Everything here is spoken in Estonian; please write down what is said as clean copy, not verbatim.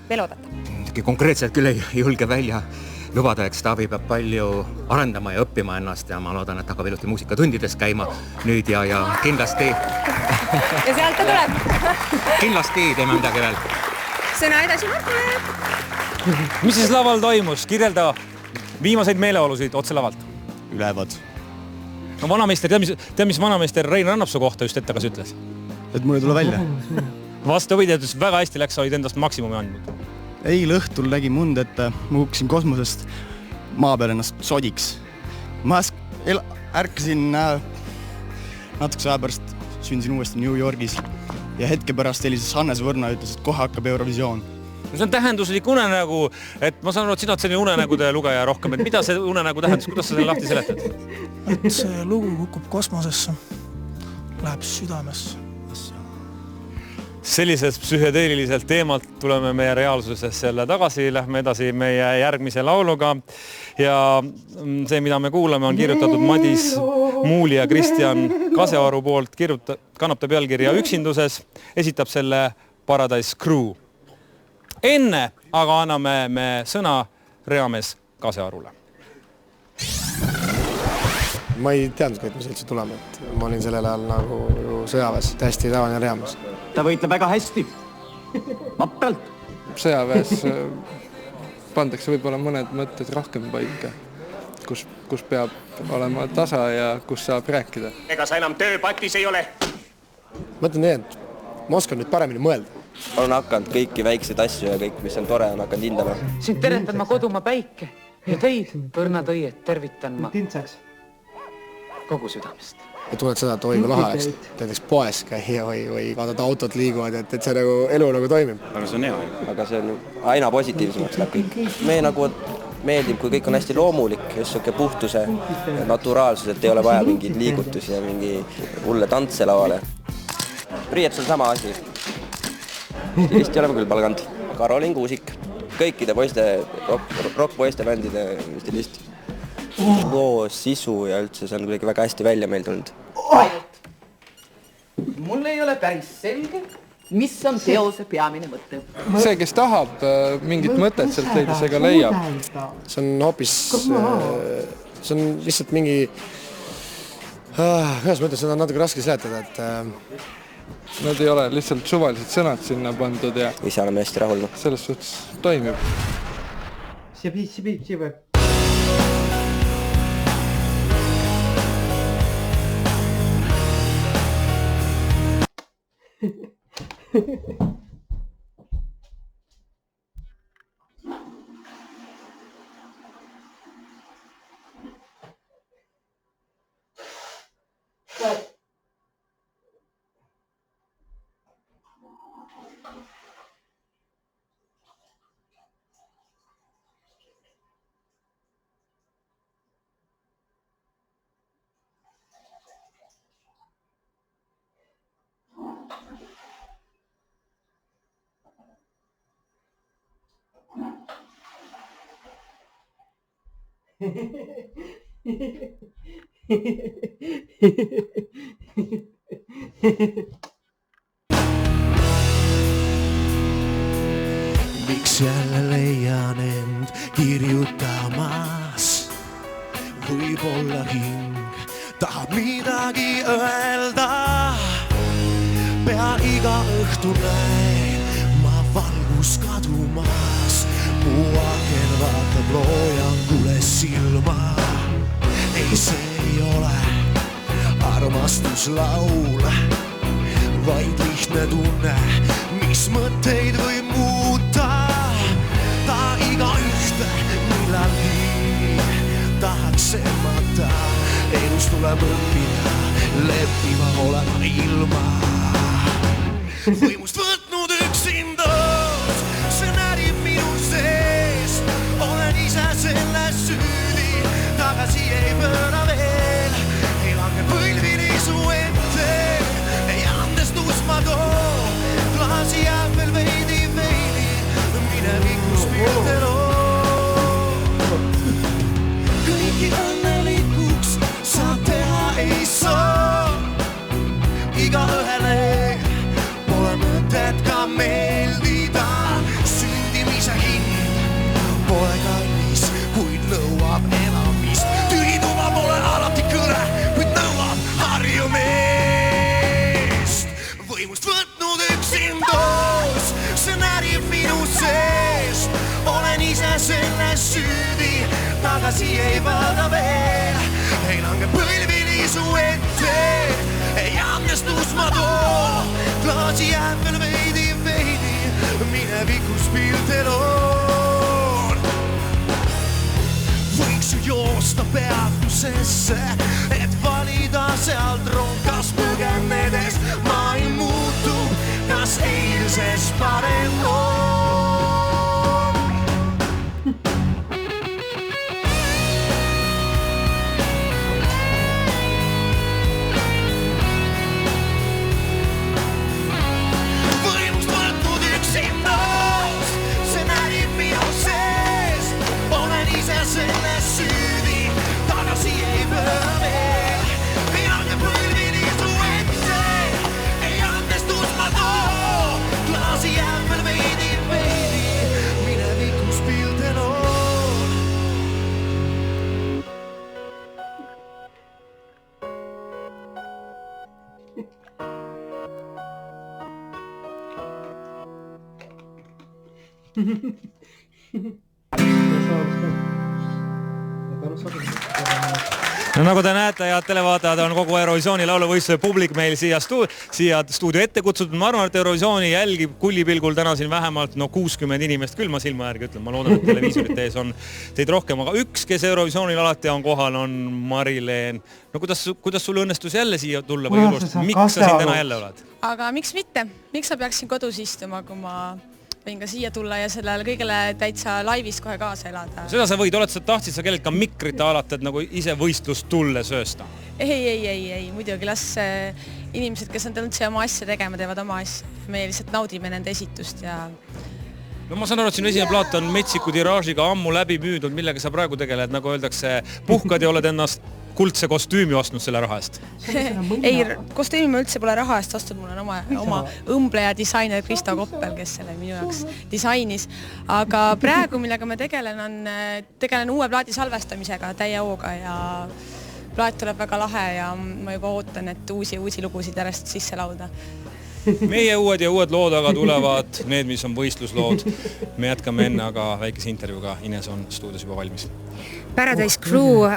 velodata. Konkreetselt küll ei julge välja lubada, eks Taavi peab palju arendama ja õppima ennast ja ma loodan, et hakkab ilusti muusikatundides käima nüüd ja kindlasti... Ja sealt ta tuleb. Kindlasti teeme midagi veel. Sõna edasi Markule. Mis siis laval toimus? Kirjelda viimaseid meeleolusid otse lavalt. Ülevad. No vanameister, tead mis vanameister Rein Rannapsu kohta just ette kas ütles? Et mul ei tule välja. Vastupidi, et väga hästi läks, olid endast maksimumi andnud. Eil õhtul nägin mund, et ma kukkisin kosmosest maa peal ennast sodiks. Ma ärkasin natukese aja pärast, sündisin uuesti New Yorgis ja hetke pärast helises Hannes Võrna ütles, et kohe hakkab Eurovisioon. See on tähenduslik unenägu, et ma saan aru, et sina oled selline unenägude lugeja rohkem, et mida see unenägu tähendus, kuidas sa selle lahti seletad? Et see lugu kukub kosmosesse, läheb südamesse. Sellisest psühhedeeliliselt teemalt tuleme meie reaalsuses selle tagasi, lähme edasi meie järgmise lauluga ja see, mida me kuulame, on kirjutatud Madis Muuli ja Kristjan Kasearu poolt, kannab ta pealkirja Üksinduses, esitab selle Paradise Crew. Enne aga anname me sõna reamees Kasearule. Ma ei teadnud, et me seltsi tuleme, et ma olin sellel ajal nagu sõjaväes, täiesti tavaline reamees. Ta võitleb väga hästi. Vapralt. Sõjaväes pandakse võib-olla mõned mõtted rohkem paika, kus peab olema tasa ja kus saab rääkida. Ega sa enam tööpatis ei ole? Mõtlen nii, et ma oskan nüüd paremini mõelda. Olen hakanud kõiki väikseid asju ja kõik, mis on tore, on hakanud hindama. Sind tervitan ma kodumaa päike ja teid, põrnad õied, tervitan ma kogu südamest. Ja tunned seda, et oi kui lahe, näiteks poes käia või vaadata autot liiguvad, et see nagu elu nagu toimib. Aga see on hea. Aga see on aina positiivsemaks läheb kõik. Me nagu meeldib, kui kõik on hästi loomulik, just siuke puhtuse ja naturaalsus, et ei ole vaja mingeid liigutusi ja mingi hulle tantse lavale. Priiets on sama asi. Stilisti oleme küll palganud. Karolin Kuusik. Kõikide rock-poiste bändide stilisti. Loo sisu ja üldse see on kuidagi väga hästi välja meil tulnud. Mul ei ole päris selge, mis on teose peamine mõte. See, kes tahab mingit mõtet sealt leida, see ka leiab. See on hoopis, see on lihtsalt mingi, kuidas ma ütlen, seda on natuke raske seletada, et nad ei ole lihtsalt suvalised sõnad sinna pandud ja ise oleme hästi rahul. Selles suhtes toimib. Miks jälle leian end kirjutamas? Võib-olla hing tahab midagi öelda. Pea iga õhtu näin ma valgus kadumas. Mu aken vaatab loojangule silma. Ei, see ei ole armastuslaul, vaid lihtne tunne, mis mõtteid võib muuta. Ta iga ühte millalgi tahaks emmata. Elus tuleb õppida, leppima olema ilma. Võimust võtnud üksindus, see närib minu sees. Olen ise selles süüdi, tagasi ei pööra veel. Ei lange põlvini su ette, ei andestus ma too. Klaasi jääb veel veidi, minevikus pilte loo. Kõiki õnnelikuks sa teha ei saa. Iga ühele pole mõte närib minu seest. Olen ise selles süüdi, tagasi ei vaada veel. Ei lange põlvili su ette, ei andestus ma toon. Klaasi jääb veel veidi, minevikus pilte loon. Võiks ju joosta peatusesse, et valida sealt ronkas põgenedes. Ma ei muutu, kas eilses parem on. Võimust võtnud üksindas, see närib minu sees. Olen ise selles süüdi, tagasi ei pööra veel. Ei lange põlvili su ette, ei andestus ma too. Klaasi jääb veel veidi, minevikus pilte loon. No nagu te näete, head televaatajad, on kogu Eurovisiooni lauluvõistluse publik meil siia stuudio ette kutsutud. Ma arvan, et Eurovisiooni jälgib kullipilgul täna siin vähemalt 60 inimest, küll ma silma järgi ütlen. Ma loodan, et televiisorite ees on teid rohkem, aga üks, kes Eurovisioonil alati on kohal, on Mari-Leen. No kuidas sul õnnestus jälle siia tulla või miks sa siin täna jälle oled? Aga miks mitte? Miks sa peaksin kodus istuma, kui ma võin ka siia tulla ja sellele kõigele täitsa laivist kohe kaasa elada? Seda sa võid, oled sa tahtsid sa kellelt ka mikrit alata, et nagu ise võistlust tulle söösta? Ei, muidugi las inimesed, kes on tulnud siia oma asja tegema, teevad oma asja. Me lihtsalt naudime nende esitust ja... No ma saan aru, et sinu esimene plaat on metsiku tiraažiga ammu läbi müüdud, millega sa praegu tegeled, nagu öeldakse, puhkad ja oled ennast kuldse kostüümi ostnud selle raha eest? Ei, kostüümi ma üldse pole raha eest ostnud, mul on oma õmbleja disainer Kristo Koppel, kes selle minu jaoks disainis. Aga praegu, millega ma tegelen uue plaadi salvestamisega täie hooga ja plaat tuleb väga lahe ja ma juba ootan, et uusi lugusid järjest sisse lauda. Meie uued lood aga tulevad, need, mis on võistluslood. Me jätkame enne aga väikese intervjuuga. Ines on stuudios juba valmis. Paradise Crew